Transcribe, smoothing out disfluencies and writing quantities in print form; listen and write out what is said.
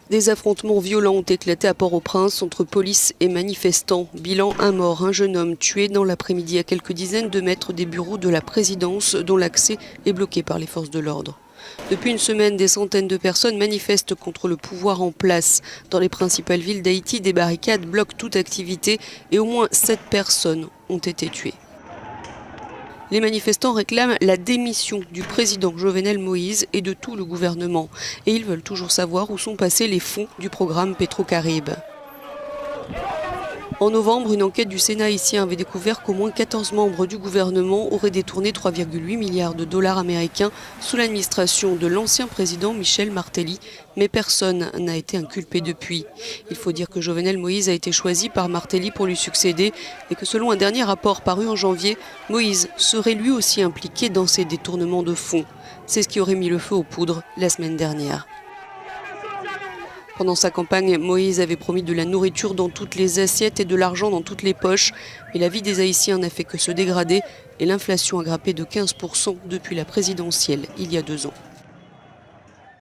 Des affrontements violents ont éclaté à Port-au-Prince entre police et manifestants. Bilan, un mort, un jeune homme tué dans l'après-midi à quelques dizaines de mètres des bureaux de la présidence dont l'accès est bloqué par les forces de l'ordre. Depuis une semaine, des centaines de personnes manifestent contre le pouvoir en place. Dans les principales villes d'Haïti, des barricades bloquent toute activité et au moins 7 personnes ont été tuées. Les manifestants réclament la démission du président Jovenel Moïse et de tout le gouvernement. Et ils veulent toujours savoir où sont passés les fonds du programme Petrocaribe. En novembre, une enquête du Sénat haïtien avait découvert qu'au moins 14 membres du gouvernement auraient détourné 3,8 milliards de dollars américains sous l'administration de l'ancien président Michel Martelly. Mais personne n'a été inculpé depuis. Il faut dire que Jovenel Moïse a été choisi par Martelly pour lui succéder et que selon un dernier rapport paru en janvier, Moïse serait lui aussi impliqué dans ces détournements de fonds. C'est ce qui aurait mis le feu aux poudres la semaine dernière. Pendant sa campagne, Moïse avait promis de la nourriture dans toutes les assiettes et de l'argent dans toutes les poches. Mais la vie des Haïtiens n'a fait que se dégrader et l'inflation a grimpé de 15% depuis la présidentielle il y a 2 ans.